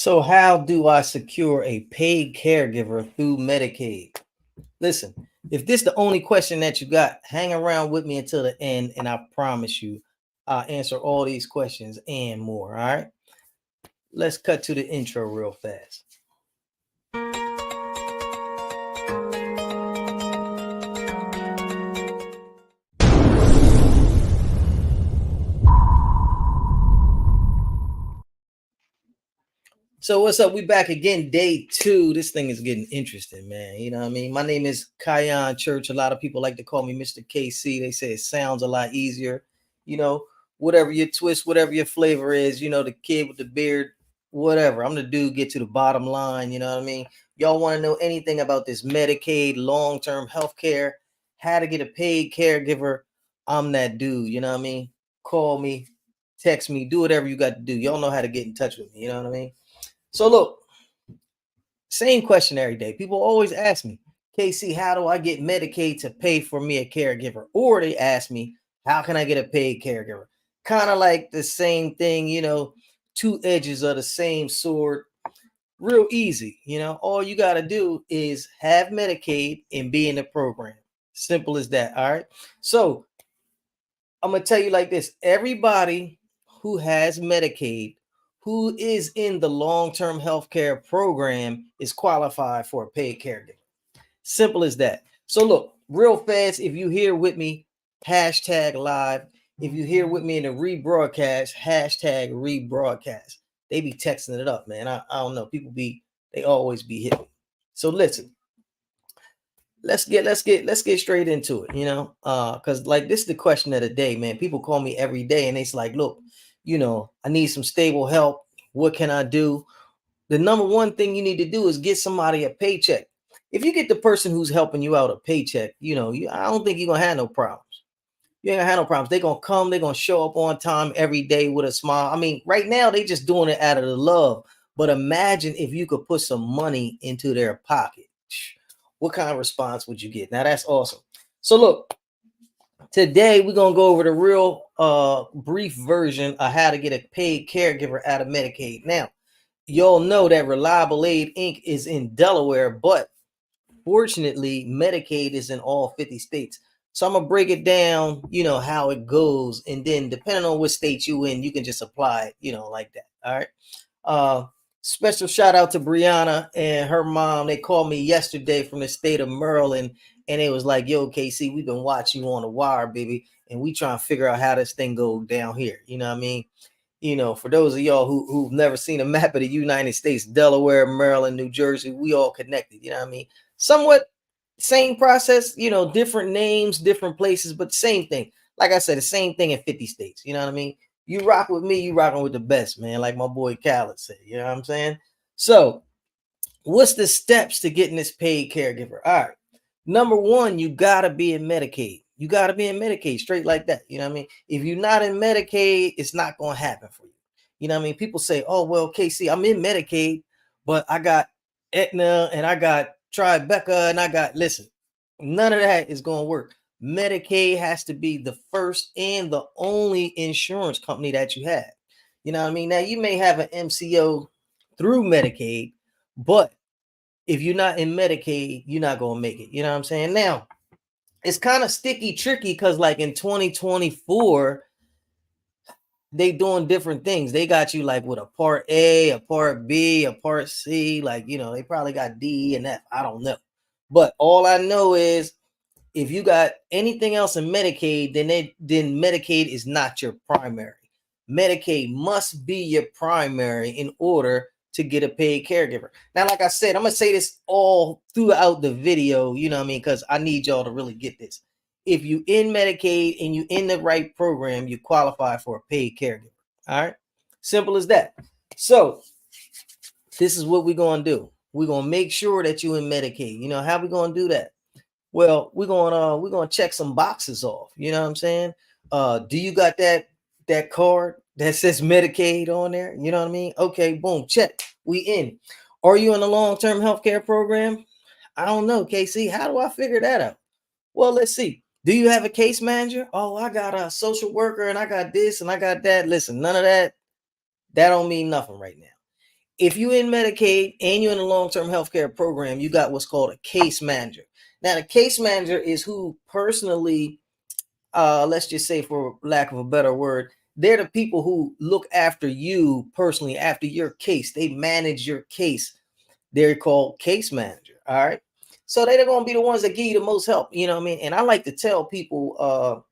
So, how do I secure a paid caregiver through Medicaid? Listen, if this the only question that you got, hang around with me until the end, and I promise you, I'll answer all these questions and more. All right, let's cut to the intro real fast. So what's up? We back again, day two. This thing is getting interesting, man. You know what I mean? My name is Kion Church. A lot of people like to call me Mr. KC. They say it sounds a lot easier. You know, whatever your twist, whatever your flavor is, the kid with the beard, whatever. I'm the dude, get to the bottom line. You know what I mean? Y'all want to know anything about this Medicaid, long-term health care, how to get a paid caregiver? I'm that dude. You know what I mean? Call me, text me, do whatever you got to do. Y'all know how to get in touch with me. You know what I mean? So look, same question every day. People always ask me, KC, how do I get Medicaid to pay for me a caregiver? Or they ask me, how can I get a paid caregiver? Kind of like the same thing, two edges of the same sword. Real easy, all you got to do is have Medicaid and be in the program. Simple as that. All right. So I'm going to tell you like this. Everybody who has Medicaid, who is in the long-term health care program, is qualified for a paid caregiver. Simple as that. So look, real fast, if you here with me, hashtag live. If you here with me in the rebroadcast, hashtag rebroadcast. They be texting it up, man. I don't know. They always be hitting. So listen, let's get straight into it, because like this is the question of the day, man. People call me every day and it's like, look, I need some stable help. What can I do? The number one thing you need to do is get somebody a paycheck. If you get the person who's helping you out a paycheck, I don't think you're gonna have no problems. You ain't gonna have no problems. They're gonna come, they're gonna show up on time every day with a smile. I mean, right now they just doing it out of the love. But imagine if you could put some money into their pocket. What kind of response would you get? Now that's awesome. So look, today we're gonna go over the real brief version of how to get a paid caregiver out of Medicaid. Now, y'all know that Reliable Aid Inc. is in Delaware, but fortunately, Medicaid is in all 50 states. So I'm gonna break it down, how it goes, and then depending on what state you in, you can just apply it, like that. All right. Special shout out to Brianna and her mom. They called me yesterday from the state of Maryland, and it was like, "Yo, KC, we've been watching you on the wire, baby, and we trying to figure out how this thing goes down here." You know what I mean? For those of y'all who've never seen a map of the United States, Delaware, Maryland, New Jersey, we all connected. You know what I mean? Somewhat same process, different names, different places, but same thing. Like I said, the same thing in 50 states. You know what I mean? You rock with me, you rocking with the best, man. Like my boy Khaled said. You know what I'm saying? So, what's the steps to getting this paid caregiver? All right. Number one, you gotta be in Medicaid. You gotta be in Medicaid, straight like that. You know what I mean? If you're not in Medicaid, it's not gonna happen for you. You know what I mean? People say, "Oh well, KC, I'm in Medicaid, but I got Aetna and I got Tribeca and I got." Listen, none of that is gonna work. Medicaid has to be the first and the only insurance company that you have. You know what I mean? Now you may have an MCO through Medicaid, but if you're not in Medicaid, you're not gonna make it. You know what I'm saying? Now, it's kind of sticky, tricky, because like in 2024, they doing different things. They got you like with a part A, a part B, a part C. Like, they probably got D and F. I don't know. But all I know is if you got anything else in Medicaid, then Medicaid is not your primary. Medicaid must be your primary in order to get a paid caregiver. Now, like I said, I'm gonna say this all throughout the video, you know what I mean? Because I need y'all to really get this. If you in Medicaid and you in the right program, you qualify for a paid caregiver. All right. Simple as that. So this is what we're gonna do. We're gonna make sure that you in Medicaid. How we gonna do that? Well, we're gonna check some boxes off. You know what I'm saying? Do you got that card that says Medicaid on there? You know what I mean? Okay, boom, check. We in. Are you in a long-term healthcare program? I don't know, KC. How do I figure that out? Well, let's see. Do you have a case manager? Oh, I got a social worker and I got this and I got that. Listen, none of that don't mean nothing right now. if you're in Medicaid and you're in a long-term healthcare program, you got what's called a case manager. Now, the case manager is who personally, let's just say for lack of a better word, they're the people who look after you personally, after your case. They manage your case. They're called case manager. All right. So they're going to be the ones that give you the most help. You know what I mean? And I like to tell people,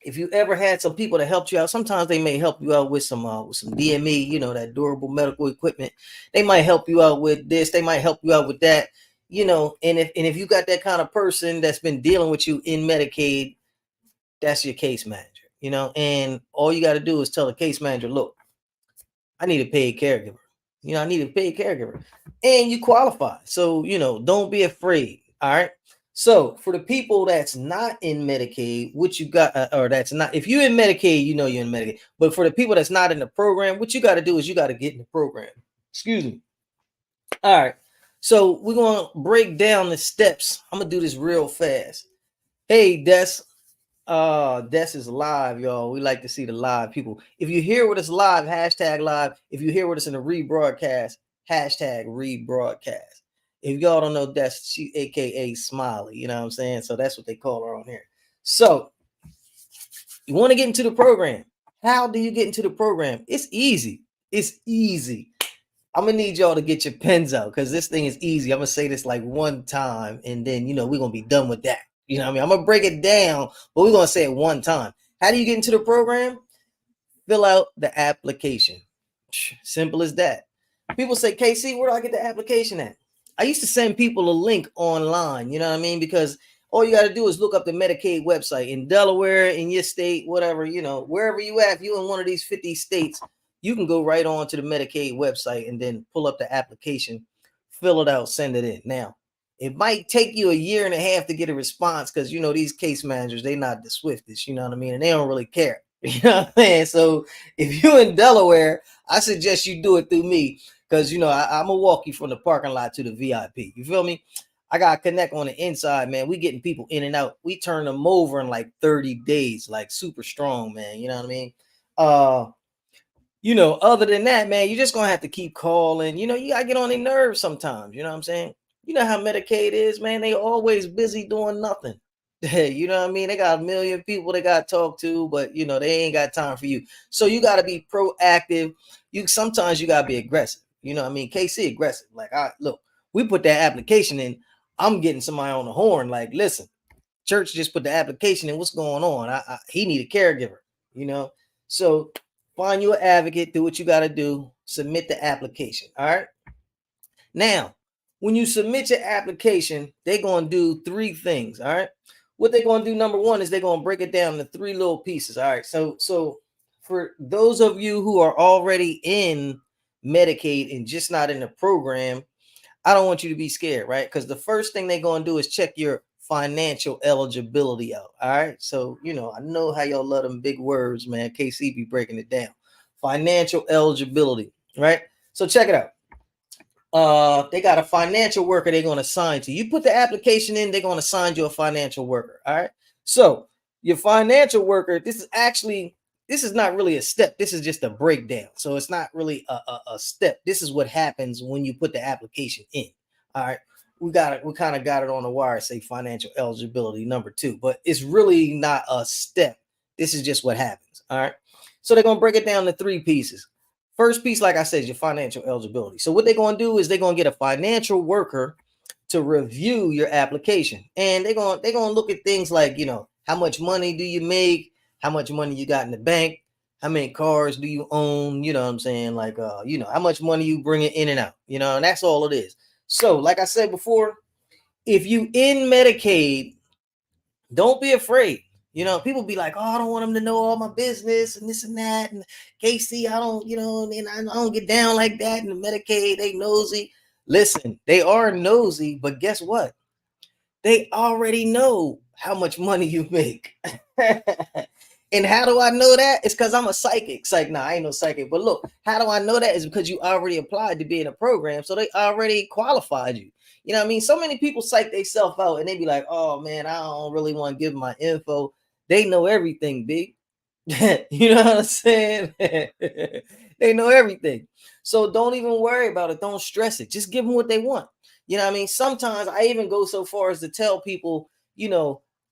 if you ever had some people that helped you out, sometimes they may help you out with some DME, you know, that durable medical equipment. They might help you out with this. They might help you out with that. You know, and if you got that kind of person that's been dealing with you in Medicaid, that's your case manager. You know, and all you got to do is tell the case manager, look, I need a paid caregiver. You know, I need a paid caregiver, and you qualify. So you know, don't be afraid. All right. So for the people that's not in Medicaid, what you got, or that's not, if you're in Medicaid, you know you're in Medicaid. But for the people that's not in the program, what you got to do is you got to get in the program. Excuse me. All right. So we're gonna break down the steps. I'm gonna do this real fast. Hey, Des. Des is live, y'all. We like to see the live people. If you hear with us live, hashtag live. If you hear with us in the rebroadcast, hashtag rebroadcast. If y'all don't know Des, she aka Smiley, you know what I'm saying? So that's what they call her on here. So you want to get into the program. How do you get into the program? It's easy. It's easy. I'm gonna need y'all to get your pens out because this thing is easy. I'm gonna say this like one time, and then you know we're gonna be done with that. You know what I mean? I'm gonna break it down, but we're gonna say it one time. How do you get into the program? Fill out the application. Simple as that. People say, KC, where do I get the application at? I used to send people a link online, you know what I mean? Because all you got to do is look up the Medicaid website in Delaware, in your state, whatever, you know, wherever you at, if you in one of these 50 states, you can go right on to the Medicaid website and then pull up the application, fill it out, send it in. Now, it might take you a year and a half to get a response because, you know, these case managers, they're not the swiftest, you know what I mean? And they don't really care. You know what I'm saying? So if you're in Delaware, I suggest you do it through me because, you know, I'm going to walk you from the parking lot to the VIP. You feel me? I got to connect on the inside, man. We getting people in and out. We turn them over in like 30 days, like super strong, man. You know what I mean? You know, other than that, man, you're just going to have to keep calling. You know, you got to get on their nerves sometimes. You know what I'm saying? You know how Medicaid is, man. They always busy doing nothing. You know what I mean? They got a million people they got to talk to, but you know, they ain't got time for you. So you got to be proactive. Sometimes you got to be aggressive. You know what I mean? KC aggressive. Like, look, we put that application in. I'm getting somebody on the horn. Like, listen, church just put the application in. What's going on? He need a caregiver, you know? So find you an advocate, do what you got to do, submit the application. All right. Now, when you submit your application, they're going to do three things. All right. What they're going to do, number one, is they're going to break it down into three little pieces. All right. So for those of you who are already in Medicaid and just not in the program, I don't want you to be scared, right? Because the first thing they're going to do is check your financial eligibility out. All right. So, you know, I know how y'all love them big words, man. KC be breaking it down. Financial eligibility, right? So check it out. They got a financial worker they're going to assign to you. You put the application in, they're going to assign you a financial worker. All right. So your financial worker, this is not really a step. This is just a breakdown. So it's not really a step. This is what happens when you put the application in. All right. We kind of got it on the wire, say financial eligibility number 2, but it's really not a step. This is just what happens. All right. So they're going to break it down to 3 pieces. First piece, like I said, is your financial eligibility. So what they're going to do is they're going to get a financial worker to review your application. And they're going to look at things like, you know, how much money do you make? How much money you got in the bank? How many cars do you own? You know what I'm saying? Like, you know, how much money you bring in and out, you know, and that's all it is. So like I said before, if you in Medicaid, don't be afraid. You know, people be like, oh, I don't want them to know all my business and this and that. And KC, I don't, you know, and I don't get down like that. And the Medicaid, they nosy. Listen, they are nosy, but guess what? They already know how much money you make. And how do I know that? It's because I'm a psychic. It's like, nah, I ain't no psychic. But look, how do I know that? Is because you already applied to be in a program. So they already qualified you. You know what I mean? So many people psych themselves out and they be like, oh man, I don't really want to give my info. They know everything, big. You know what I'm saying? They know everything. So don't even worry about it. Don't stress it. Just give them what they want. You know what I mean? Sometimes I even go so far as to tell people,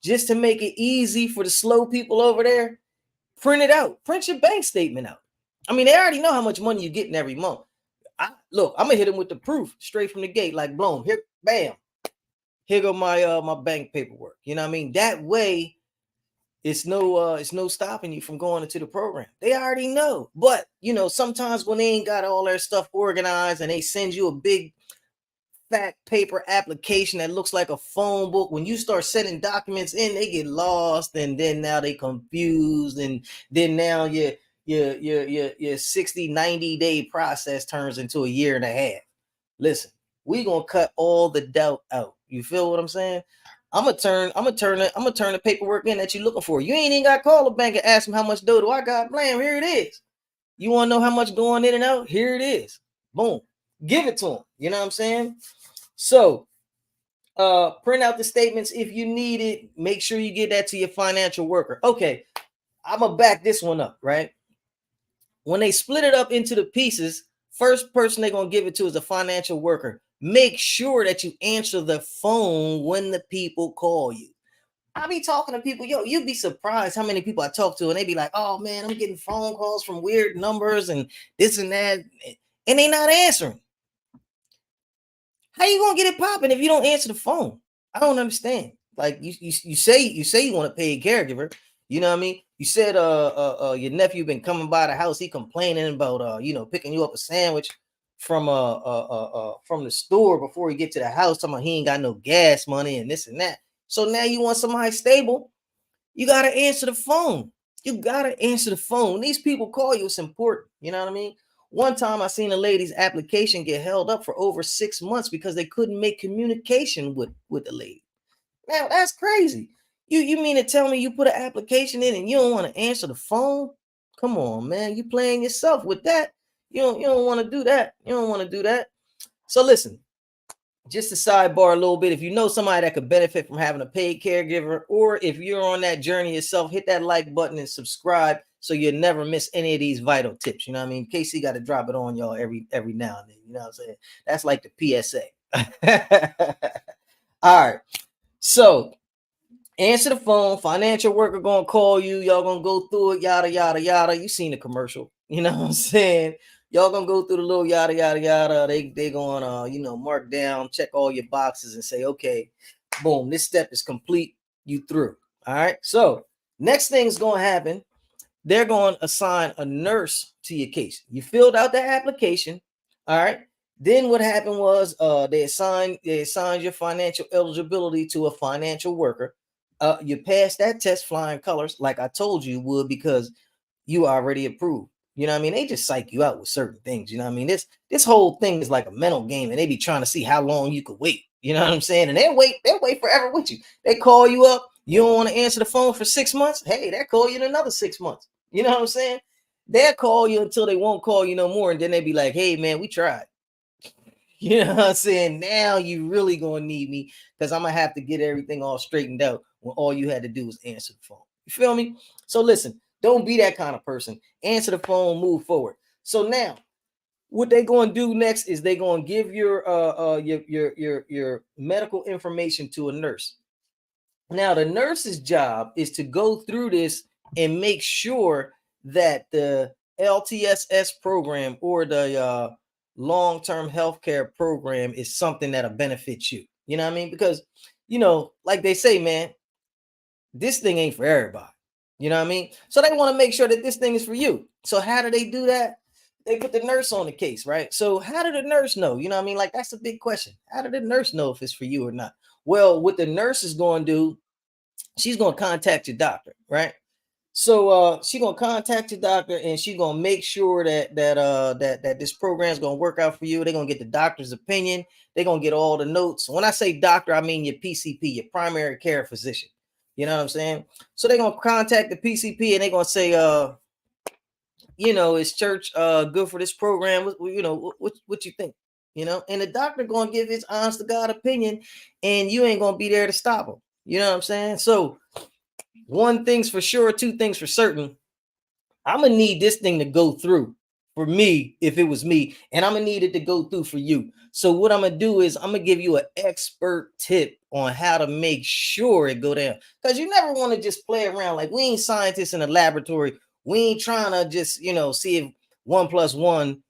just to make it easy for the slow people over there, print it out. Print your bank statement out. I mean, they already know how much money you're getting every month. Look, I'm gonna hit them with the proof straight from the gate, like boom, here, bam, here go my bank paperwork. You know what I mean? That way, it's no stopping you from going into the program. They already know. But sometimes when they ain't got all their stuff organized and they send you a big fat paper application that looks like a phone book, when you start sending documents in, they get lost, and then now they confused, and then now your 60-90 day process turns into a year and a half. Listen, we gonna cut all the doubt out. You feel what I'm saying? I'm gonna turn the paperwork in that you're looking for. You ain't even got to call the bank and ask them how much dough do I got. Blam, here it is. You want to know how much going in and out? Here it is. Boom. Give it to them. You know what I'm saying? So print out the statements if you need it. Make sure you get that to your financial worker. Okay, I'm gonna back this one up, right? When they split it up into the pieces, first person they're gonna give it to is a financial worker. Make sure that you answer the phone when the people call you. I be talking to people, you'd be surprised how many people I talk to, and they be like, oh man, I'm getting phone calls from weird numbers and this and that, and they not answering. How you gonna get it popping if you don't answer the phone? I don't understand. Like you say you want to pay a caregiver. You know what I mean? You said your nephew been coming by the house. He complaining about picking you up a sandwich from the store before he get to the house. Talking about he ain't got no gas money and this and that. So now you want somebody stable. You gotta answer the phone. You gotta answer the phone. When these people call you, it's important. You know what I mean? One time I seen a lady's application get held up for over 6 months because they couldn't make communication with the lady. Now that's crazy. You mean to tell me you put an application in and you don't want to answer the phone? Come on, man. You playing yourself with that. You don't want to do that. You don't want to do that. So listen, just to sidebar a little bit, if you know somebody that could benefit from having a paid caregiver, or if you're on that journey yourself, hit that like button and subscribe so you never miss any of these vital tips. You know what I mean? Casey got to drop it on y'all every now and then. You know what I'm saying? That's like the PSA. All right. So answer the phone. Financial worker gonna call you. Y'all gonna go through it. Yada yada yada. You seen the commercial? You know what I'm saying? Y'all gonna go through the little yada yada yada. They gonna mark down, check all your boxes, and say, okay, boom, this step is complete. You through. All right. So next thing's gonna happen. They're going to assign a nurse to your case. You filled out that application. All right. Then what happened was they assigned your financial eligibility to a financial worker. You passed that test flying colors, like I told you would, because you already approved. You know what I mean? They just psych you out with certain things. You know what I mean? This whole thing is like a mental game, and they be trying to see how long you could wait. You know what I'm saying? And they'll wait forever with you. They call you up. You don't want to answer the phone for 6 months. Hey, they'll call you in another 6 months. You know what I'm saying? They'll call you until they won't call you no more. And then they be like, hey, man, we tried. You know what I'm saying? Now you really going to need me because I'm going to have to get everything all straightened out when all you had to do was answer the phone. You feel me? So listen, don't be that kind of person. Answer the phone, move forward. So now, what they going to do next is they going to give your medical information to a nurse. Now, the nurse's job is to go through this and make sure that the LTSS program or the long-term healthcare program is something that'll benefit you. You know what I mean? Because, like they say, man, this thing ain't for everybody. You know what I mean? So they want to make sure that this thing is for you. So how do they do that? They put the nurse on the case, right? So how did the nurse know? You know what I mean? Like, that's a big question. How did the nurse know if it's for you or not? Well, what the nurse is going to do, she's going to contact your doctor, right? So she's going to contact your doctor, and she's going to make sure that this program is going to work out for you. They're going to get the doctor's opinion. They're going to get all the notes. When I say doctor, I mean your PCP, your primary care physician. You know what I'm saying? So they're going to contact the PCP, and they're going to say, is church good for this program? What you think? And the doctor going to give his honest to God opinion, and you ain't going to be there to stop him. You know what I'm saying? So one thing's for sure, two things for certain. I'm going to need this thing to go through for me if it was me, and I'm gonna need it to go through for you. So what I'm gonna do is I'm gonna give you an expert tip on how to make sure it go down, because you never want to just play around. Like, we ain't scientists in a laboratory. We ain't trying to just see if 1 + 1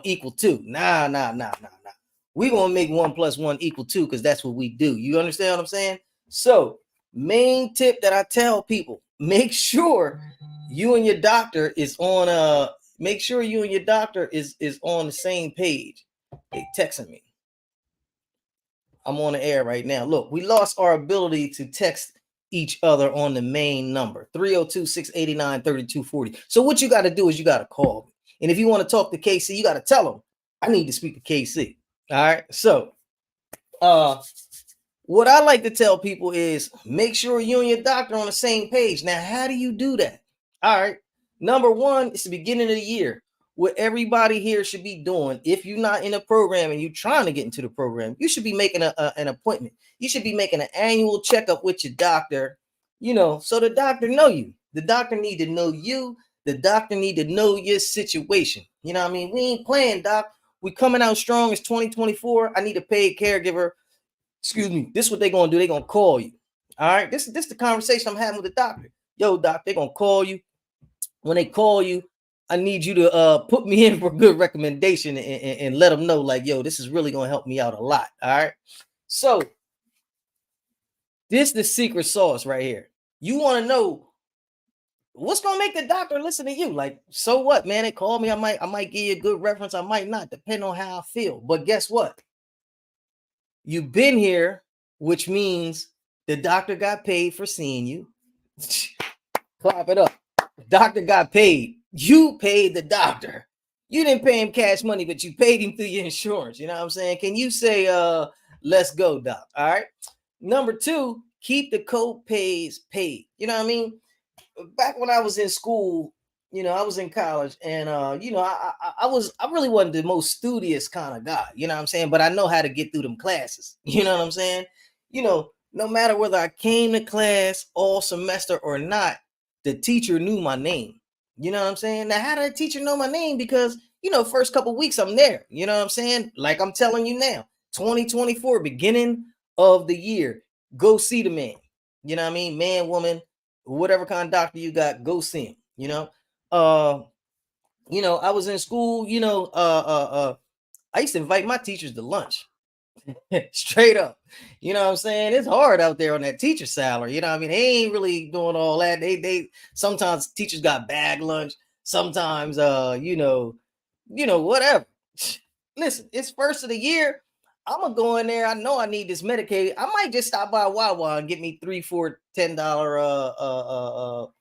equal 2. Nah. We gonna make 1 + 1 equal 2, because that's what we do. You understand what I'm saying? So, main tip that I tell people: make sure you and your doctor is on on the same page. They texting me. I'm on the air right now. Look, we lost our ability to text each other on the main number, 302-689-3240. So what you got to do is you got to call me. And if you want to talk to KC, you got to tell him I need to speak to KC. All right. So what I like to tell people is make sure you and your doctor are on the same page. Now, how do you do that? All right. Number one, it's the beginning of the year. What everybody here should be doing, if you're not in a program and you're trying to get into the program, you should be making an appointment. You should be making an annual checkup with your doctor, so the doctor know you. The doctor need to know you. The doctor need to know your situation. You know what I mean? We ain't playing, doc. We coming out strong. It's 2024. I need a paid caregiver. Excuse me. This is what they're going to do. They're going to call you. All right. This is the conversation I'm having with the doctor. Yo, doc, they're going to call you. When they call you, I need you to put me in for a good recommendation and let them know, like, yo, this is really going to help me out a lot. All right. So this is the secret sauce right here. You want to know what's going to make the doctor listen to you. Like, so what, man? They call me. I might give you a good reference. I might not, depending on how I feel. But guess what? You've been here, which means the doctor got paid for seeing you. Clap it up. The doctor got paid. You paid the doctor. You didn't pay him cash money, but you paid him through your insurance. You know what I'm saying? Can you say, let's go, doc? All right. Number two, keep the co-pays paid. You know what I mean? Back when I was in school, I was in college, and I really wasn't the most studious kind of guy, you know what I'm saying? But I know how to get through them classes. You know what I'm saying? No matter whether I came to class all semester or not, the teacher knew my name. You know what I'm saying? Now, how did the teacher know my name? Because, first couple weeks I'm there. You know what I'm saying? Like I'm telling you now, 2024, beginning of the year, go see the man. You know what I mean? Man, woman, whatever kind of doctor you got, go see him. I was in school, I used to invite my teachers to lunch. Straight up. You know what I'm saying? It's hard out there on that teacher salary. You know what I mean? They ain't really doing all that. They sometimes teachers got bag lunch. Sometimes whatever. Listen, it's first of the year. I'm gonna go in there. I know I need this Medicaid. I might just stop by Wawa and get me 3, 4, $10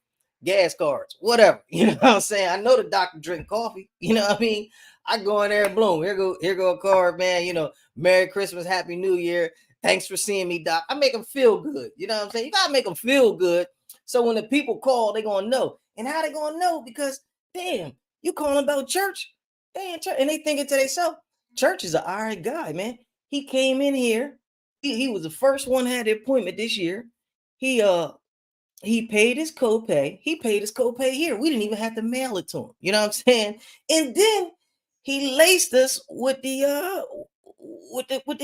gas cards, whatever. You know what I'm saying? I know the doctor drink coffee. You know what I mean? I go in there and boom, here go a card, man. Merry Christmas, Happy New Year. Thanks for seeing me, doc. I make them feel good. You know what I'm saying? You gotta make them feel good. So when the people call, they're gonna know. And how they gonna know? Because damn, you calling about church? They ain't church. And they thinking to themselves, church is an all right guy, man. He came in here. He was the first one had the appointment this year. He paid his copay. He paid his copay here. We didn't even have to mail it to him. You know what I'm saying? And then he laced us with the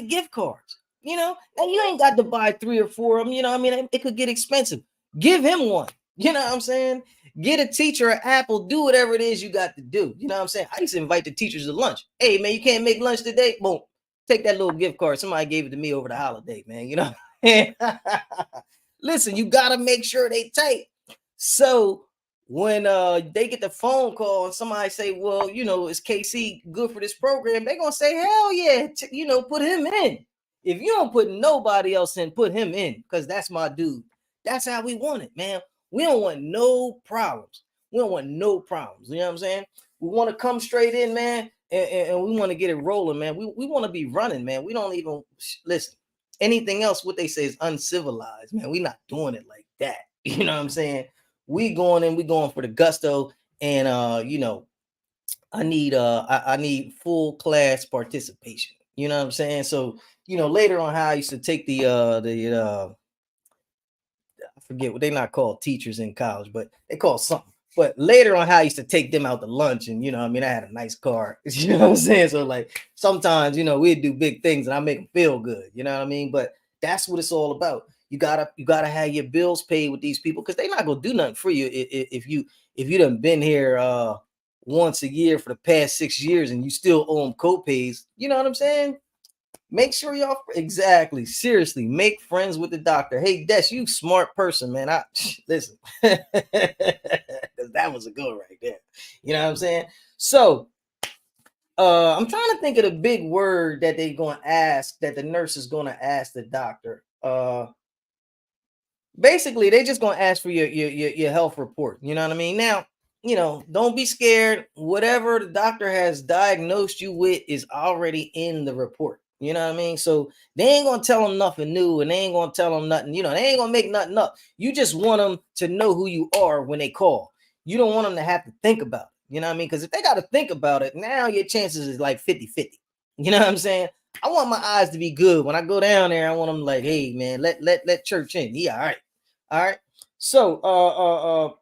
gift cards. Now you ain't got to buy 3 or 4 of them. You know what I mean? It could get expensive. Give him one. You know what I'm saying? Get a teacher an apple. Do whatever it is you got to do. You know what I'm saying? I used to invite the teachers to lunch. Hey, man, you can't make lunch today? Boom. Take that little gift card. Somebody gave it to me over the holiday, man. You know? Listen, you got to make sure they tight. So when they get the phone call and somebody say, well, is KC good for this program? They're going to say, hell yeah, put him in. If you don't put nobody else in, put him in, because that's my dude. That's how we want it, man. We don't want no problems. We don't want no problems. You know what I'm saying? We want to come straight in, man, and we want to get it rolling, man. We want to be running, man. We don't even, listen, anything else, what they say is uncivilized, man. We not doing it like that. You know what I'm saying? We going for the gusto, and I need full class participation. You know what I'm saying? So, later on, how I used to take I forget what they not called teachers in college, but they call something. But later on, how I used to take them out to lunch, and I mean, I had a nice car. You know what I'm saying? So like sometimes, we'd do big things, and I make them feel good. You know what I mean? But that's what it's all about. You gotta have your bills paid with these people because they're not gonna do nothing for you if you done been here once a year for the past 6 years and you still owe them co-pays. You know what I'm saying? Make sure y'all exactly seriously make friends with the doctor. Hey, Des, you smart person, man. I listen, because that was a good right there. You know what I'm saying? So I'm trying to think of the big word that they're gonna ask, that the nurse is gonna ask the doctor. Basically they just gonna ask for your health report. You know what I mean? Now, don't be scared. Whatever the doctor has diagnosed you with is already in the report. You know what I mean? So they ain't gonna tell them nothing new, and they ain't gonna tell them nothing. They ain't gonna make nothing up. You just want them to know who you are when they call. You don't want them to have to think about it. You know what I mean? Because if they got to think about it, now your chances is like 50-50. You know what I'm saying? I want my eyes to be good when I go down there. I want them like, hey man, let church in. Yeah, all right. All right. So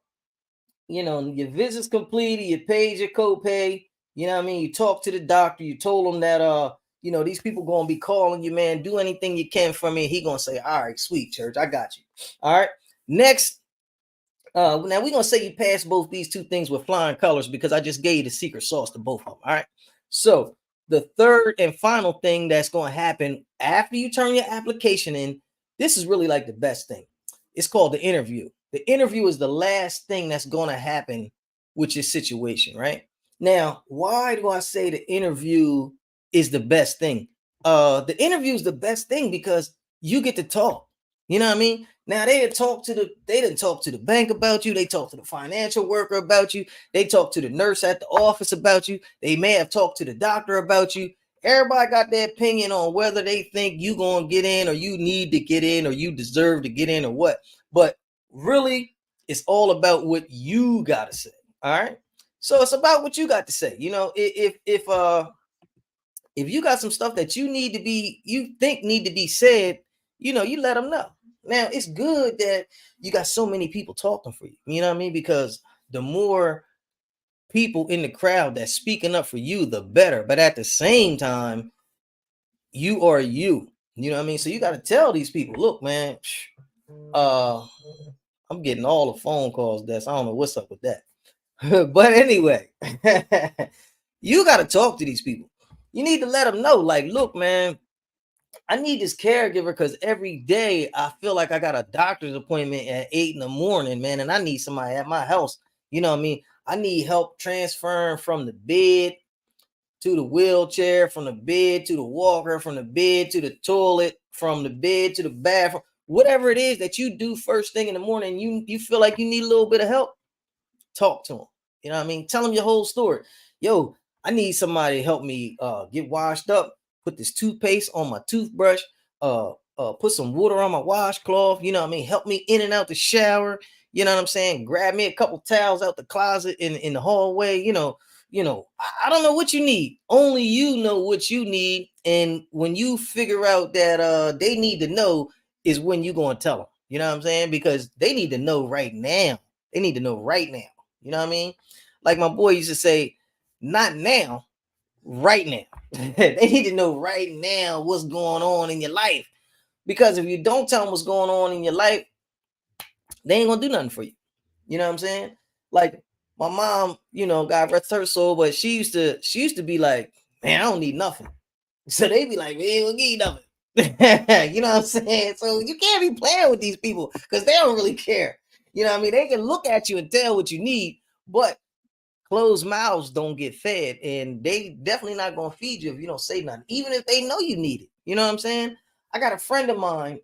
your visit's completed, you paid your copay, you know what I mean? You talk to the doctor, you told him that these people gonna be calling you, man. Do anything you can for me. He gonna say, all right, sweet church, I got you. All right. Next, now we're gonna say you pass both these two things with flying colors because I just gave you the secret sauce to both of them. All right. So the third and final thing that's gonna happen after you turn your application in, this is really like the best thing. It's called the interview. The interview is the last thing that's going to happen with your situation, right? Now, why do I say the interview is the best thing? The interview is the best thing because you get to talk. You know what I mean? Now they didn't talk to the bank about you. They talk to the financial worker about you. They talk to the nurse at the office about you. They may have talked to the doctor about you. Everybody got their opinion on whether they think you gonna get in, or you need to get in, or you deserve to get in, or what. But really, it's all about what you gotta say. All right. So it's about what you got to say. If you got some stuff that you think need to be said, you let them know. Now it's good that you got so many people talking for you. You know what I mean? Because the more people in the crowd that's speaking up for you, the better. But at the same time, you are you. You know what I mean? So you got to tell these people, look, man, I'm getting all the phone calls. I don't know what's up with that. But anyway, you got to talk to these people. You need to let them know, like, look, man, I need this caregiver because every day I feel like I got a doctor's appointment at 8 in the morning, man, and I need somebody at my house. You know what I mean? I need help transferring from the bed to the wheelchair, from the bed to the walker, from the bed to the toilet, from the bed to the bathroom. Whatever it is that you do first thing in the morning, you feel like you need a little bit of help, talk to them. You know what I mean? Tell them your whole story. Yo, I need somebody to help me get washed up, put this toothpaste on my toothbrush, put some water on my washcloth, you know what I mean? Help me in and out the shower, you know what I'm saying? Grab me a couple towels out the closet in the hallway, I don't know what you need. Only you know what you need. And when you figure out that they need to know is when you going to tell them. You know what I'm saying? Because they need to know right now. They need to know right now. You know what I mean? Like my boy used to say, not now, right now. They need to know right now what's going on in your life. Because if you don't tell them what's going on in your life, they ain't gonna do nothing for you. You know what I'm saying? Like my mom, God rest her soul, but she used to be like, man, I don't need nothing. So they be like, man, we don't need nothing. You know what I'm saying? So you can't be playing with these people because they don't really care. You know what I mean? They can look at you and tell what you need, but closed mouths don't get fed, and they definitely not gonna feed you if you don't say nothing, even if they know you need it. You know what I'm saying? I got a friend of mine,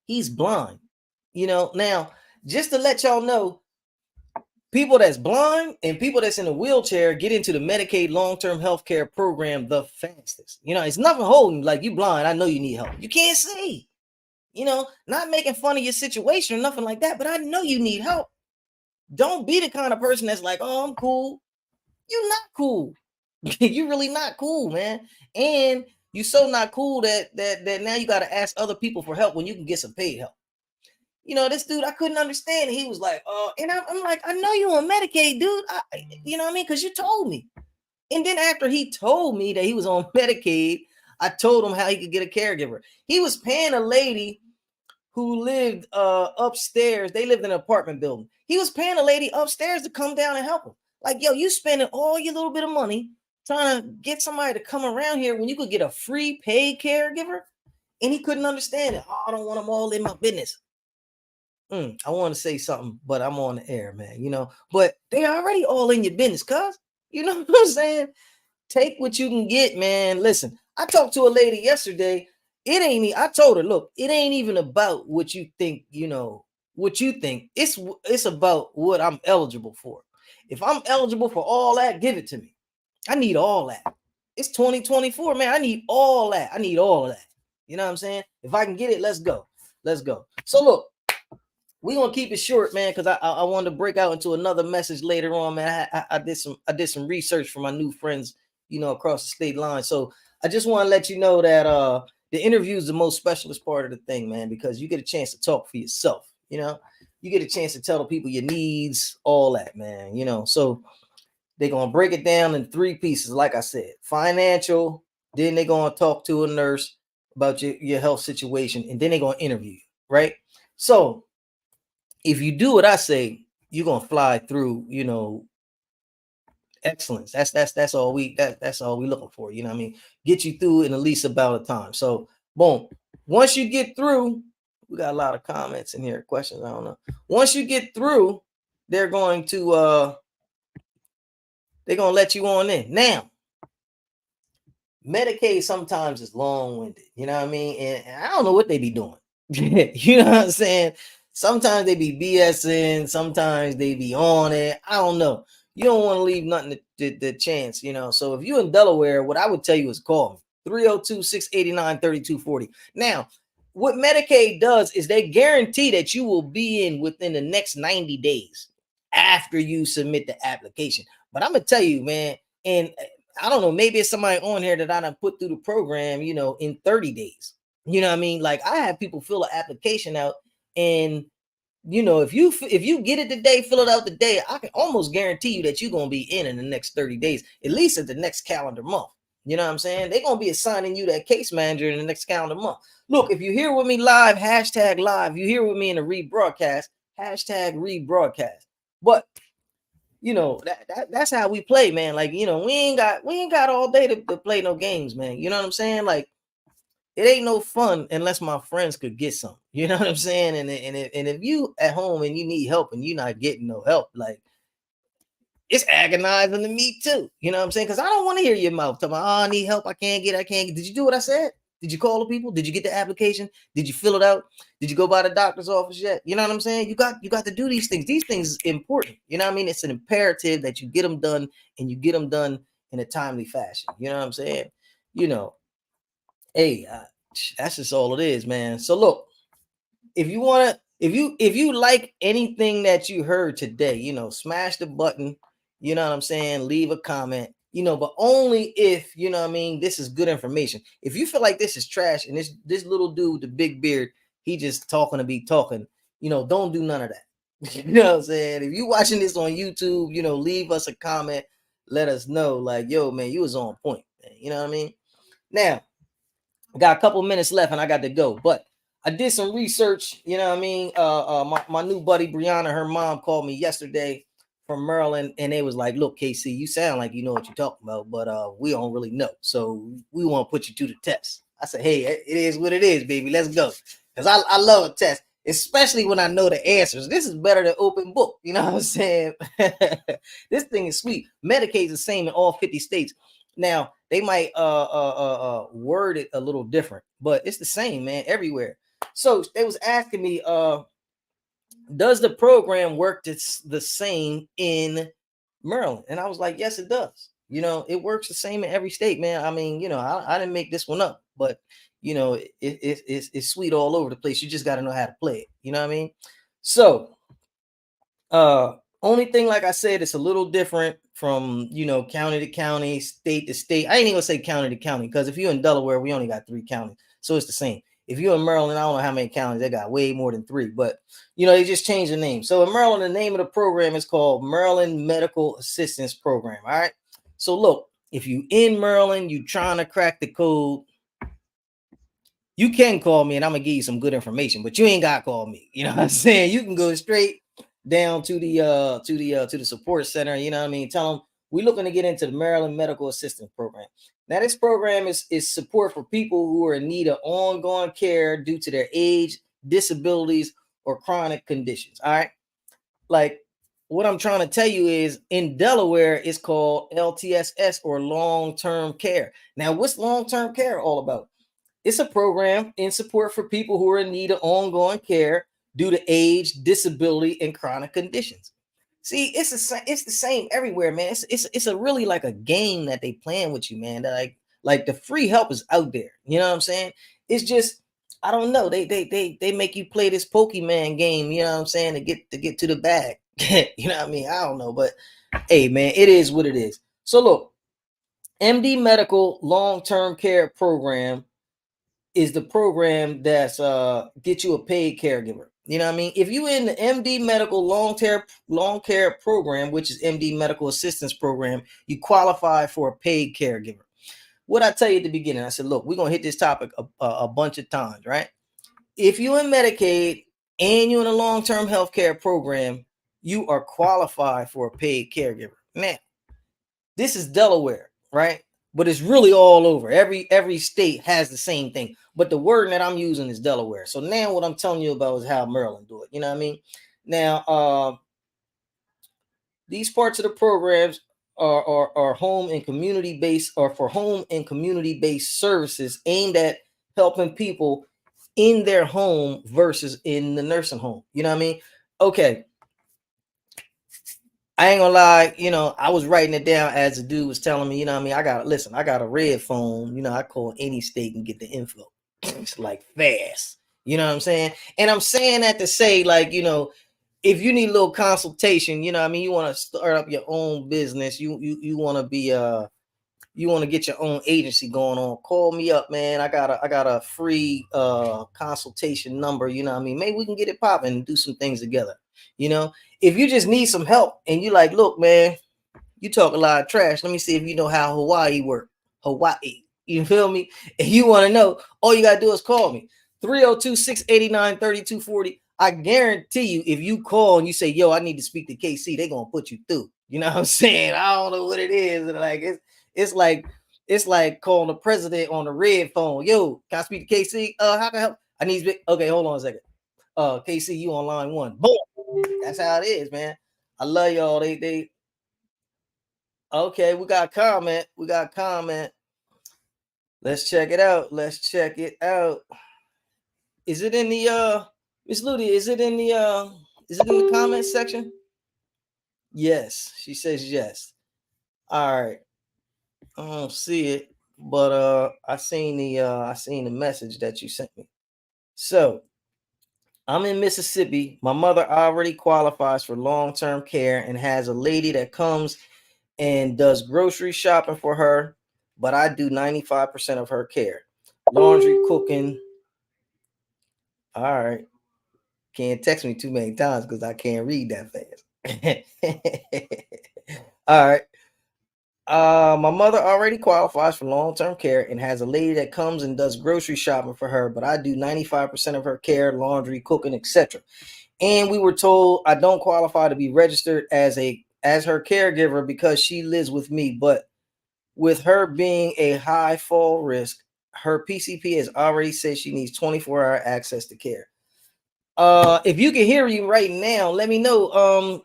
he's blind. Now, just to let y'all know, people that's blind and people that's in a wheelchair get into the Medicaid long-term health care program the fastest. It's nothing holding, like, you blind, I know you need help. You can't see, not making fun of your situation or nothing like that, but I know you need help. Don't be the kind of person that's like, oh, I'm cool. You're not cool. You're really not cool, man. And you so not cool that now you got to ask other people for help when you can get some paid help. This dude, I couldn't understand it. He was like, and I'm like, I know you on Medicaid, dude. You know what I mean? Because you told me. And then after he told me that he was on Medicaid, I told him how he could get a caregiver. He was paying a lady who lived upstairs. They lived in an apartment building. He was paying a lady upstairs to come down and help him. Like, yo, you spending all your little bit of money trying to get somebody to come around here when you could get a free paid caregiver? And he couldn't understand it. Oh, I don't want them all in my business. I want to say something, but I'm on the air, man. But they already all in your business, cuz. You know what I'm saying? Take what you can get, man. Listen, I talked to a lady yesterday. I told her, look, it ain't even about what you think, what you think. It's about what I'm eligible for. If I'm eligible for all that, give it to me. I need all that. It's 2024, man. I need all that. I need all of that. You know what I'm saying? If I can get it, let's go. Let's go. So look, we're gonna keep it short, man, because I wanted to break out into another message later on, man. I did some research for my new friends, across the state line. So I just want to let you know that the interview is the most specialist part of the thing, man, because you get a chance to talk for yourself. You get a chance to tell the people your needs, all that, man. So they're gonna break it down in 3 pieces, like I said: financial, then they're gonna talk to a nurse about your health situation, and then they're gonna interview you, right? So if you do what I say, you're gonna fly through, excellence. That's all that's all we looking for. You know what I mean? Get you through in the least amount of time. So boom. Once you get through, we got a lot of comments in here, questions. I don't know. Once you get through, they're going to let you on in. Now, Medicaid sometimes is long-winded, you know what I mean? And I don't know what they be doing. You know what I'm saying? Sometimes they be BSing, sometimes they be on it. I don't know. You don't want to leave nothing to the chance, So if you're in Delaware, what I would tell you is call me 302-689-3240. Now, what Medicaid does is they guarantee that you will be in within the next 90 days after you submit the application. But I'm gonna tell you, man, and I don't know, maybe it's somebody on here that I done put through the program, in 30 days. You know what I mean? Like, I have people fill an application out, and if you get it today, fill it out today, I can almost guarantee you that you're gonna be in the next 30 days, at least at the next calendar month. You know what I'm saying? They're gonna be assigning you that case manager in the next calendar month. Look, if you're here with me live, hashtag live. You here with me in a rebroadcast, hashtag rebroadcast. But that's how we play, man. Like, we ain't got all day to play no games, man. You know what I'm saying? Like, it ain't no fun unless my friends could get some. You know what I'm saying? And if you at home and you need help and you're not getting no help, like, it's agonizing to me too. You know what I'm saying? Because I don't want to hear your mouth talking about, I need help. I can't get. Did you do what I said? Did you call the people? Did you get the application? Did you fill it out? Did you go by the doctor's office yet? You know what I'm saying? You got to do these things. These things is important. You know what I mean? It's an imperative that you get them done, and you get them done in a timely fashion. You know what I'm saying? Hey, that's just all it is, man. So look, if you like anything that you heard today, smash the button. You know what I'm saying? Leave a comment. But only if, you know what I mean, this is good information. If you feel like this is trash and this little dude with the big beard, he just talking to be talking, don't do none of that. You know what I'm saying? If you watching this on YouTube, leave us a comment. Let us know, like, yo, man, you was on point, man. You know what I mean? Now, I got a couple minutes left and I got to go, but I did some research. You know what I mean? My new buddy Brianna, her mom called me yesterday from Maryland, and they was like, "Look, KC, you sound like you know what you're talking about, but we don't really know, so we want to put you to the test." I said, "Hey, it is what it is, baby. Let's go," because I love a test, especially when I know the answers. This is better than open book. You know what I'm saying? This thing is sweet. Medicaid is the same in all 50 states. Now they might word it a little different, but it's the same, man, everywhere. So they was asking me, does the program work the same in Maryland? And I was like, yes, it does. It works the same in every state, man. I mean, I didn't make this one up, but it's sweet all over the place. You just got to know how to play it. You know what I mean? So only thing, like I said, it's a little different from, county to county, state to state. I ain't even gonna say county to county, because if you're in Delaware, we only got 3 counties. So it's the same. If you're in Maryland, I don't know how many counties, they got way more than 3, but you know, they just changed the name. So in Maryland, the name of the program is called Maryland Medical Assistance Program. All right. So look, if you in Maryland, you trying to crack the code, you can call me and I'm gonna give you some good information, but you ain't gotta call me. You know what I'm saying? You can go straight down to the support center. You know what I mean? Tell them we're looking to get into the Maryland Medical Assistance Program. Now, this program is support for people who are in need of ongoing care due to their age, disabilities, or chronic conditions. All right. Like what I'm trying to tell you is in Delaware, it's called LTSS or long-term care. Now, what's long-term care all about? It's a program in support for people who are in need of ongoing care due to age, disability, and chronic conditions. See, it's the same everywhere, man. It's a really like a game that they playing with you, man. That like the free help is out there. You know what I'm saying? It's just I don't know. They make you play this Pokemon game. You know what I'm saying to get to the bag. You know what I mean? I don't know, but hey, man, it is what it is. So look, MD Medical Long Term Care Program is the program that's get you a paid caregiver. You know what I mean? If you in the MD Medical Long Care Program, which is MD Medical Assistance Program, you qualify for a paid caregiver. What I tell you at the beginning, I said, look, we're gonna hit this topic a bunch of times, right? If you in Medicaid and you in a long-term health care program, you are qualified for a paid caregiver. Now, this is Delaware, right? But it's really all over. Every state has the same thing. But the word that I'm using is Delaware. So now what I'm telling you about is how Maryland do it. You know what I mean? Now, these parts of the programs are home and community based, or for home and community based services aimed at helping people in their home versus in the nursing home. You know what I mean? Okay. I ain't gonna lie, you know, I was writing it down as the dude was telling me, you know what I mean? I got a red phone, you know, I call any state and get the info. It's like fast. You know what I'm saying? And I'm saying that to say, like, you know, if you need a little consultation, you know what I mean, you want to start up your own business, you want to be you want to get your own agency going on, call me up, man. I got a free consultation number, you know what I mean? Maybe we can get it popping and do some things together. You know, if you just need some help and you like, look, man, you talk a lot of trash. Let me see if you know how Hawaii work. Hawaii. You feel me? If you want to know, all you got to do is call me. 302-689-3240. I guarantee you, if you call and you say, yo, I need to speak to KC, they're going to put you through. You know what I'm saying? I don't know what it is. Like, it's like calling the president on the red phone. Yo, can I speak to KC? How can I help? I need to speak. Okay, hold on a second. KC, you on line 1. Boom. That's how it is, man. I love y'all. They okay. We got a comment. Let's check it out. Is it in the Miss Ludi? Is it in the comment section? Yes, she says yes. All right. I don't see it, but I seen the message that you sent me. So I'm in Mississippi. My mother already qualifies for long-term care and has a lady that comes and does grocery shopping for her, but I do 95% of her care. Laundry, cooking. All right. Can't text me too many times because I can't read that fast. All right. My mother already qualifies for long-term care and has a lady that comes and does grocery shopping for her, but I do 95% of her care, laundry, cooking, etc. And we were told I don't qualify to be registered as her caregiver because she lives with me, but with her being a high fall risk, her PCP has already said she needs 24-hour access to care. If you can hear me right now, let me know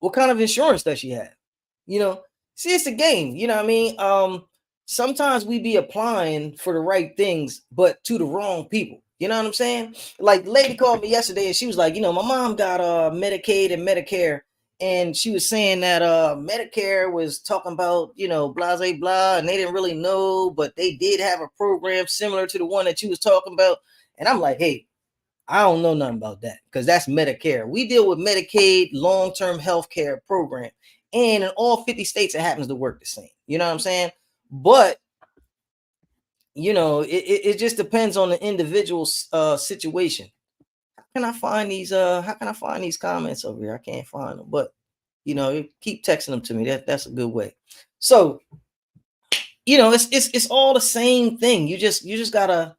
what kind of insurance does she have? You know, see, it's a game, you know what I mean? Sometimes we be applying for the right things, but to the wrong people. You know what I'm saying? Like the lady called me yesterday and she was like, you know, my mom got Medicaid and Medicare. And she was saying that Medicare was talking about, you know, blah, blah, blah, and they didn't really know, but they did have a program similar to the one that you was talking about. And I'm like, hey, I don't know nothing about that because that's Medicare. We deal with Medicaid long-term health care program. And in all 50 states, it happens to work the same. You know what I'm saying? But, it just depends on the individual situation. How can I find these comments over here? I can't find them, but keep texting them to me. That's a good way. So it's all the same thing. You just gotta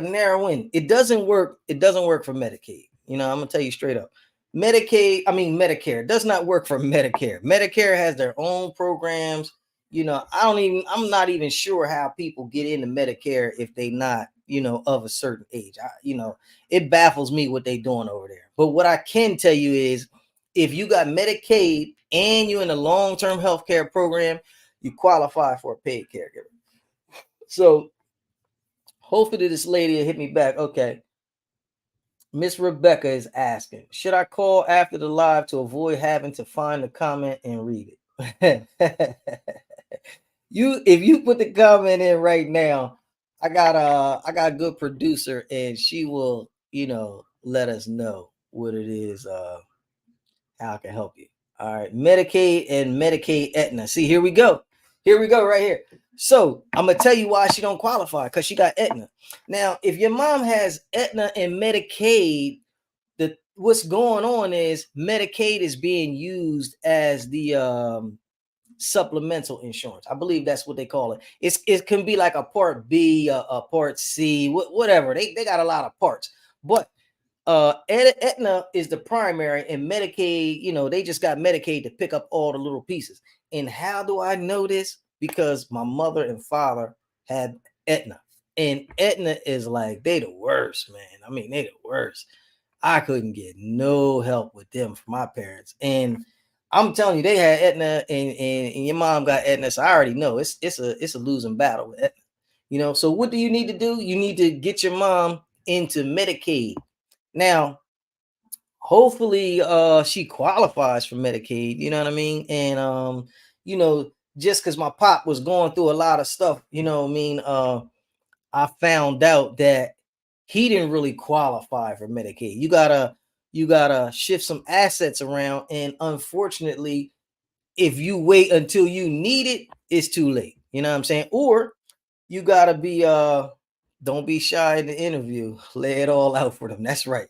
narrow in. It doesn't work. It doesn't work for Medicaid. I'm gonna tell you straight up. Medicare does not work for Medicare. Medicare has their own programs. I'm not even sure how people get into Medicare if they not, of a certain age. It baffles me what they doing over there. But what I can tell you is if you got Medicaid and you're in a long-term health care program, you qualify for a paid caregiver. So hopefully this lady will hit me back. Okay. Miss Rebecca is asking, should I call after the live to avoid having to find the comment and read it? If you put the comment in right now, I got a good producer and she will, let us know what it is, how I can help you. All right, Medicaid and Medicaid Aetna. See, here we go. Here we go right here. So I'm gonna tell you why she don't qualify, because she got Aetna. Now, if your mom has Aetna and Medicaid, what's going on is Medicaid is being used as the supplemental insurance. I believe that's what they call it. It can be like a Part B, a Part C, whatever. They got a lot of parts, but Aetna is the primary, and Medicaid, they just got Medicaid to pick up all the little pieces. And how do I know this? Because my mother and father had Aetna, and Aetna is like, they the worst, man. I mean, they the worst. I couldn't get no help with them from my parents. And I'm telling you, they had Aetna, and your mom got Aetna. So I already know it's a losing battle with Aetna. So what do you need to do? You need to get your mom into Medicaid. Now, hopefully she qualifies for Medicaid, you know what I mean? And just because my pop was going through a lot of stuff, I found out that he didn't really qualify for Medicaid. You gotta shift some assets around, and unfortunately, if you wait until you need it, it's too late. You know what I'm saying? Or you gotta be don't be shy in the interview. Lay it all out for them. That's right.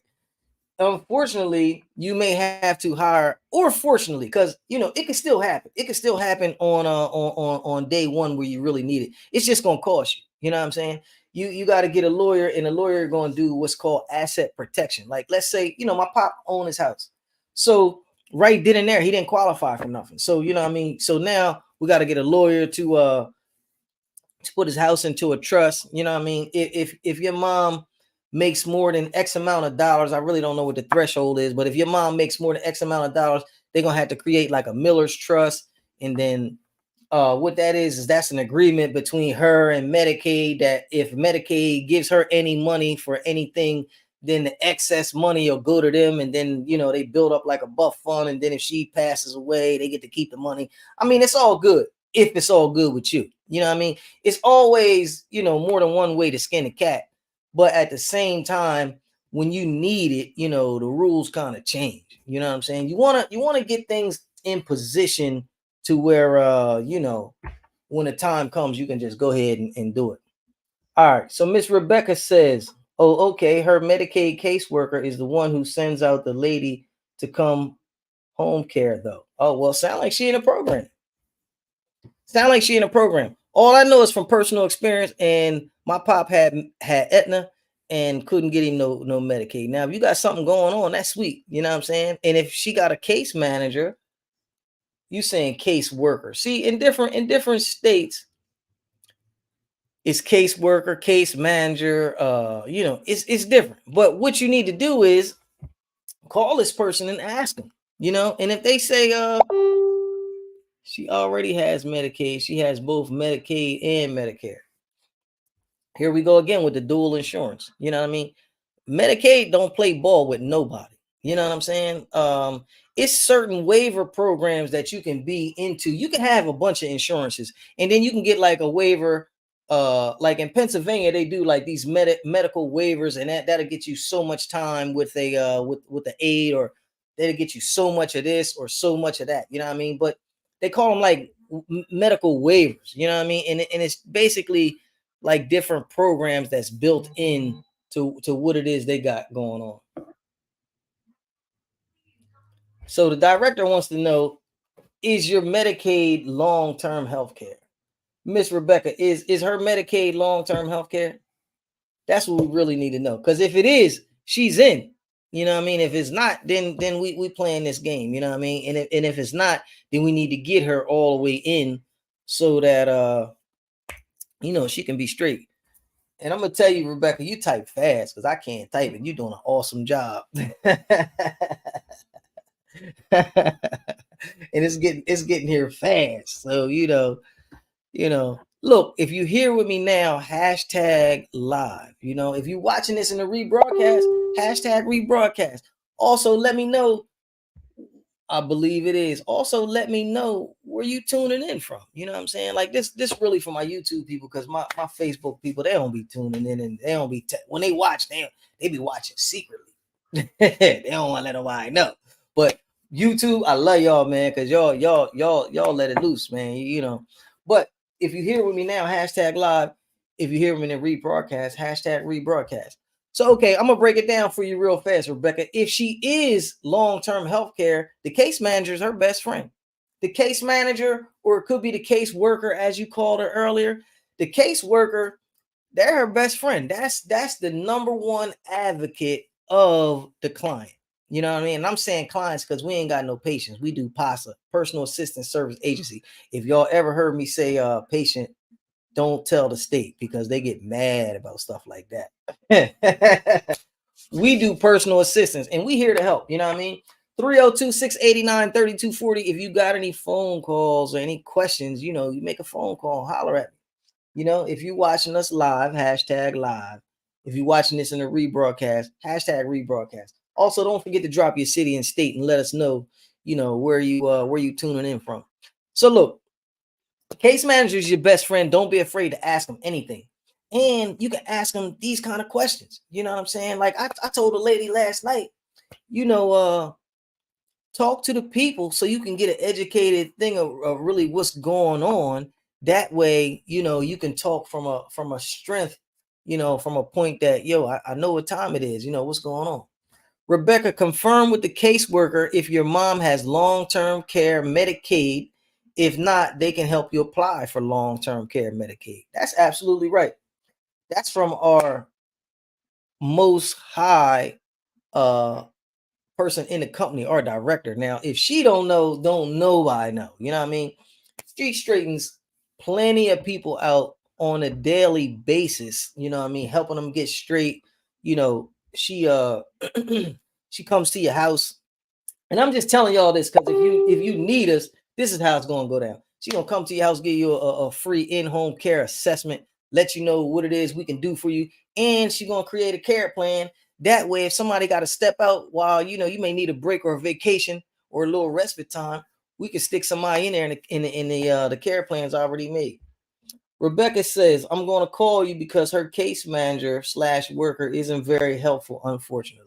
Unfortunately, you may have to hire, or fortunately, because it can still happen. It can still happen on day one where you really need it. It's just gonna cost you. You know what I'm saying? You got to get a lawyer, and a lawyer going to do what's called asset protection. Like, let's say my pop owned his house, so right then and there he didn't qualify for nothing. So you know what I mean. So now we got to get a lawyer to put his house into a trust. You know what I mean? If your mom makes more than X amount of dollars, I really don't know what the threshold is, but if your mom makes more than X amount of dollars, they're gonna have to create like a Miller's trust. And then what that is that's an agreement between her and Medicaid, that if Medicaid gives her any money for anything, then the excess money will go to them, and then they build up like a buff fund, and then if she passes away, they get to keep the money. I mean, it's all good if it's all good with you. You know what I mean? It's always, more than one way to skin a cat. But at the same time, when you need it, the rules kind of change. You know what I'm saying? You wanna get things in position to where when the time comes, you can just go ahead and do it. All right. So Miss Rebecca says, oh, okay, her Medicaid caseworker is the one who sends out the lady to come home care, though. Oh, well, sound like she in a program. Sound like she in a program. All I know is from personal experience, and my pop had Aetna and couldn't get him no Medicaid. Now, if you got something going on, that's sweet. You know what I'm saying? And if she got a case manager, you saying case worker. See, in different states, it's case worker, case manager. It's different. But what you need to do is call this person and ask them. And if they say she already has Medicaid, she has both Medicaid and Medicare. Here we go again with the dual insurance. You know what I mean? Medicaid don't play ball with nobody. You know what I'm saying? It's certain waiver programs that you can be into. You can have a bunch of insurances, and then you can get like a waiver. Like in Pennsylvania, they do like these medical waivers, and that'll get you so much time with a with the aid, or that'll get you so much of this or so much of that. You know what I mean? But they call them like medical waivers. You know what I mean? And it's basically like different programs that's built in to what it is they got going on. So the director wants to know, is your Medicaid long-term health care? Miss Rebecca, is her Medicaid long-term health care? That's what we really need to know. Because if it is, she's in. You know what I mean? If it's not, then we playing this game. You know what I mean? And if it's not, then we need to get her all the way in so that she can be straight. And I'm gonna tell you, Rebecca, you type fast because I can't type it. You're doing an awesome job. And it's getting here fast. So look, if you here with me now, hashtag live. If you're watching this in the rebroadcast, hashtag rebroadcast. Also, let me know. I believe it is. Also, let me know where you tuning in from. You know what I'm saying? Like this really for my YouTube people, because my Facebook people, they don't be tuning in, and they don't be when they watch, they be watching secretly. They don't want to let nobody know. But YouTube, I love y'all, man, because y'all let it loose, man. But if you here with me now, hashtag live. If you hear me in the rebroadcast, hashtag rebroadcast. So, okay, I'm going to break it down for you real fast, Rebecca. If she is long-term health care, the case manager is her best friend. The case manager, or it could be the case worker, as you called her earlier. The case worker, they're her best friend. That's the number one advocate of the client. You know what I mean? And I'm saying clients because we ain't got no patients. We do PASA, Personal Assistance Service Agency. If y'all ever heard me say patient, don't tell the state, because they get mad about stuff like that. We do personal assistance, and we here to help. You know what I mean? 302-689-3240. If you got any phone calls or any questions, you make a phone call, holler at me. If you're watching us live, hashtag live. If you're watching this in a rebroadcast, hashtag rebroadcast. Also, don't forget to drop your city and state and let us know, where you tuning in from. So look, case manager is your best friend. Don't be afraid to ask them anything. And you can ask them these kind of questions. You know what I'm saying? Like I told a lady last night, talk to the people so you can get an educated thing of really what's going on. That way, you can talk from a strength, from a point that, I know what time it is, what's going on. Rebecca, confirm with the caseworker if your mom has long-term care Medicaid. If not, they can help you apply for long-term care Medicaid. That's absolutely right. That's from our most high person in the company, our director. Now, if she don't know, I know. You know what I mean? Street straightens plenty of people out on a daily basis. You know what I mean? Helping them get straight. She she comes to your house. And I'm just telling y'all this because if you need us, this is how it's going to go down. She's going to come to your house, give you a free in-home care assessment, let you know what it is we can do for you. And she's going to create a care plan. That way, if somebody got to step out while, you may need a break or a vacation or a little respite time, we can stick somebody in there in the care plans already made. Rebecca says, I'm going to call you because her case manager / worker isn't very helpful, unfortunately.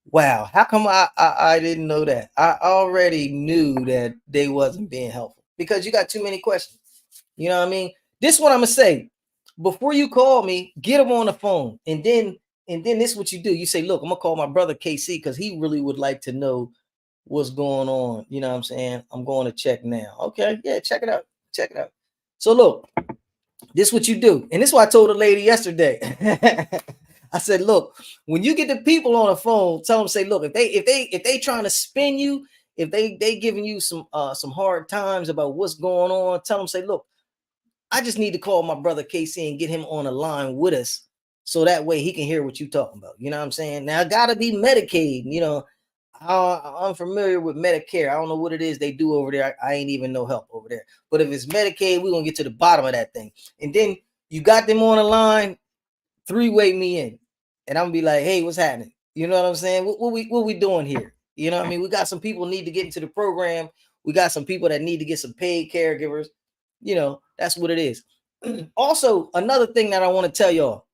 Wow, how come I didn't know that? I already knew that they wasn't being helpful because you got too many questions. You know what I mean? This is what I'm gonna say. Before you call me, get them on the phone, and then this is what you do. You say, look, I'm gonna call my brother KC because he really would like to know what's going on. You know what I'm saying? I'm going to check now. Okay, yeah, check it out. Check it out. So look, this is what you do, and this is what I told a lady yesterday. I said, look, when you get the people on the phone, tell them, say, look, if they trying to spin you, if they giving you some hard times about what's going on, tell them, say, look, I just need to call my brother KC and get him on the line with us, so that way he can hear what you talking about. You know what I'm saying? Now, gotta be Medicaid. I'm familiar with Medicare. I don't know what it is they do over there. I ain't even no help over there. But if it's Medicaid, we're gonna get to the bottom of that thing. And then you got them on the line, three-way me in. And I'm gonna be like, hey, what's happening? You know what I'm saying? What we doing here? You know what I mean? We got some people need to get into the program. We got some people that need to get some paid caregivers. That's what it is. Also, another thing that I want to tell y'all,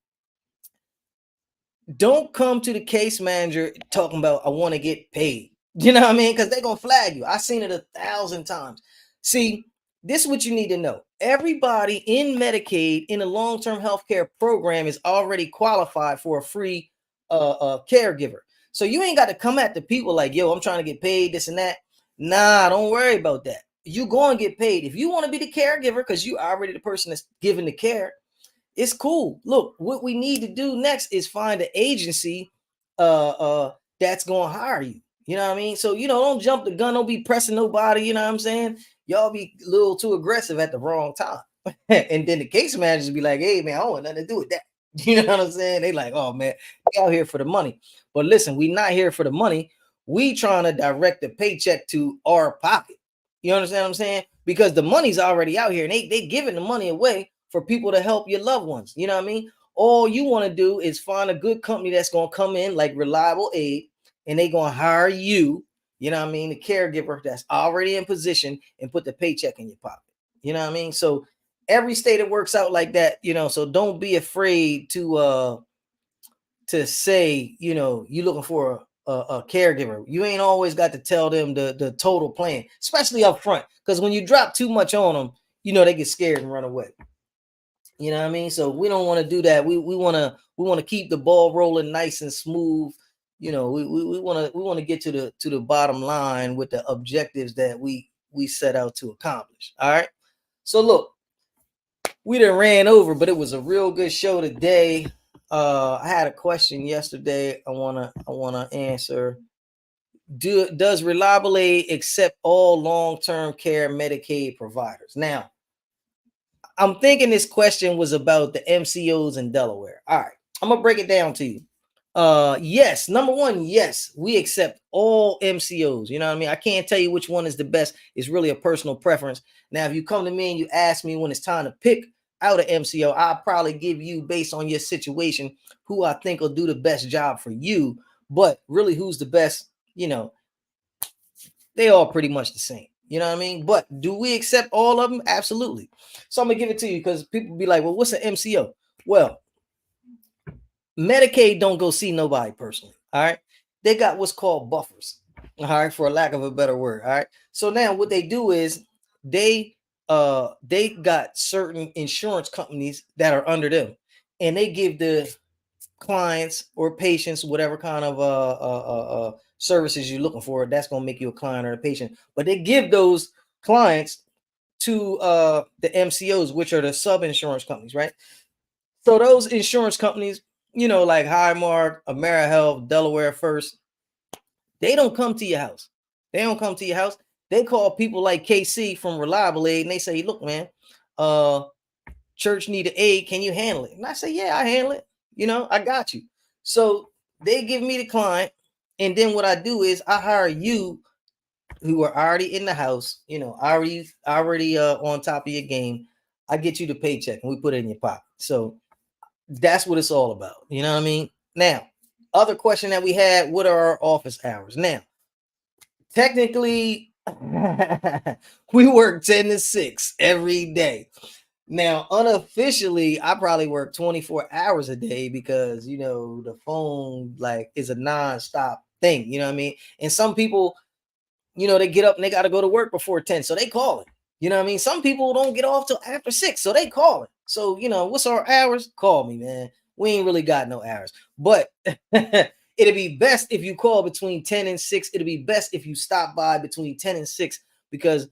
don't come to the case manager talking about I want to get paid. You know what I mean? Because they're gonna flag you. I've seen it 1,000 times. See, this is what you need to know. Everybody in Medicaid in a long-term healthcare program is already qualified for a free caregiver. So you ain't got to come at the people like, yo, I'm trying to get paid, this and that. Nah, don't worry about that. You go and get paid. If you want to be the caregiver, because you already the person that's giving the care, it's cool. Look, what we need to do next is find an agency that's gonna hire you. You know what I mean? So don't jump the gun, don't be pressing nobody, you know what I'm saying? Y'all be a little too aggressive at the wrong time. And then the case managers be like, hey man, I don't want nothing to do with that. You know what I'm saying? They like, oh man, we out here for the money. But listen, we not here for the money. We trying to direct the paycheck to our pocket. You understand what I'm saying? Because the money's already out here and they giving the money away for people to help your loved ones. You know what I mean? All you want to do is find a good company that's going to come in like Reliable Aid, and they going to hire you, you know what I mean, the caregiver that's already in position, and put the paycheck in your pocket. You know what I mean? So every state it works out like that, so don't be afraid to say, you're looking for a caregiver. You ain't always got to tell them the total plan, especially up front, because when you drop too much on them, they get scared and run away. You know what I mean? So we don't want to do that. We want to keep the ball rolling nice and smooth. We want to get to the bottom line with the objectives that we set out to accomplish. All right. So look, we done ran over, but it was a real good show today. I had a question yesterday. I wanna answer. Does Reliable Aid accept all long-term care Medicaid providers? Now, I'm thinking this question was about the MCOs in Delaware. All right, I'm gonna break it down to you. Yes, number one, yes, we accept all MCOs. You know what I mean? I can't tell you which one is the best. It's really a personal preference. Now, if you come to me and you ask me when it's time to pick out an MCO, I'll probably give you, based on your situation, who I think will do the best job for you. But really, who's the best? They all pretty much the same. You know what I mean? But do we accept all of them? Absolutely. So I'm gonna give it to you because people be like, well, what's an MCO? Well, Medicaid don't go see nobody personally. All right. They got what's called buffers. All right, for a lack of a better word. All right. So now what they do is they got certain insurance companies that are under them, and they give the clients or patients whatever kind of services you're looking for. That's gonna make you a client or a patient. But they give those clients to the MCOs, which are the sub insurance companies, right? So those insurance companies, like Highmark, AmeriHealth, Delaware First, they don't come to your house. They don't come to your house. They call people like KC from Reliable Aid, and they say, look, man, church need an aid. Can you handle it? And I say, yeah, I handle it. I got you. So they give me the client, and then what I do is I hire you who are already in the house, already on top of your game. I get you the paycheck and we put it in your pocket. So that's what it's all about. You know what I mean? Now, other question that we had, what are our office hours? Now, technically, we work 10 to 6 every day. Now, unofficially, I probably work 24 hours a day because, the phone is a non-stop thing. You know what I mean? And some people, they get up and they got to go to work before 10. So they call it. You know what I mean? Some people don't get off till after 6. So they call it. So, what's our hours? Call me, man. We ain't really got no hours. But it'd be best if you call between 10 and 6. It'd be best if you stop by between 10 and 6 because,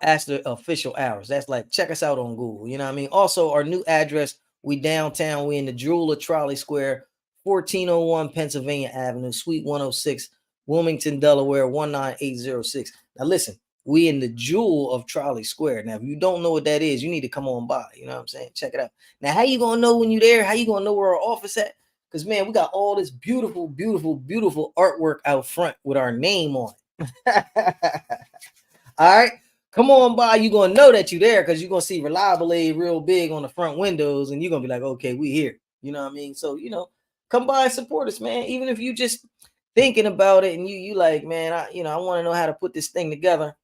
that's the official hours. That's like, check us out on Google. You know what I mean? Also, our new address, we downtown. We in the Jewel of Trolley Square, 1401 Pennsylvania Avenue, Suite 106, Wilmington, Delaware, 19806. Now, listen, we in the Jewel of Trolley Square. Now, if you don't know what that is, you need to come on by. You know what I'm saying? Check it out. Now, how you going to know when you're there? How you going to know where our office at? Because, man, we got all this beautiful, beautiful, beautiful artwork out front with our name on it. All right. Come on by, you're going to know that you're there because you're going to see Reliable Aid real big on the front windows and you're going to be like, okay, we here. You know what I mean? So, come by and support us, man. Even if you just thinking about it and you like, man, I want to know how to put this thing together.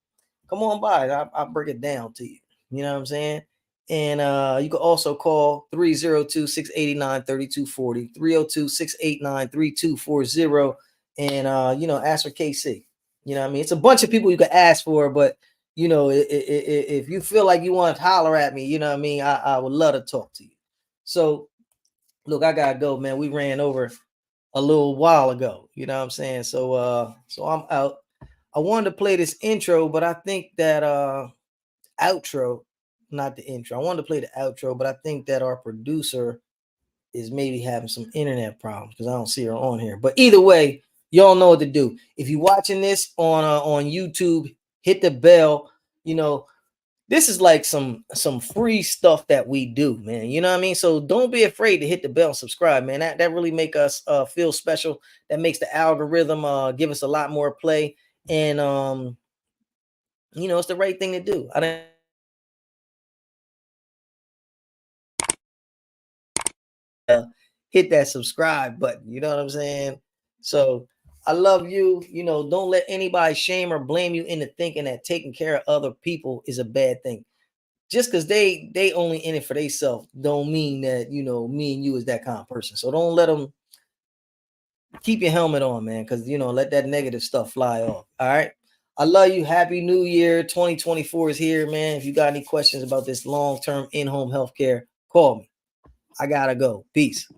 Come on by. I'll break it down to you. You know what I'm saying? And you can also call 302-689-3240, 302-689-3240, and, ask for KC. You know what I mean? It's a bunch of people you could ask for, but you know, if you feel like you want to holler at me, you know what I mean? I would love to talk to you. So look, I gotta go, man. We ran over a little while ago. You know what I'm saying? So I'm out. I wanted to play this intro, but I think that outro, not the intro. I wanted to play the outro, but I think that our producer is maybe having some internet problems because I don't see her on here. But either way, y'all know what to do. If you're watching this on YouTube, hit the bell. You know, this is like some free stuff that we do, man. You know what I mean? So don't be afraid to hit the bell and subscribe, man. That really make us feel special. That makes the algorithm give us a lot more play. And you know, it's the right thing to do. I didn't hit that subscribe button. You know what I'm saying? So I love you. You know, don't let anybody shame or blame you into thinking that taking care of other people is a bad thing. Just because they only in it for themselves don't mean that, you know, me and you is that kind of person. So don't let them. Keep your helmet on, man, because you know, let that negative stuff fly off. All right. I love you. Happy New Year. 2024 is here, man. If you got any questions about this long-term in-home healthcare, call me. I gotta go. Peace.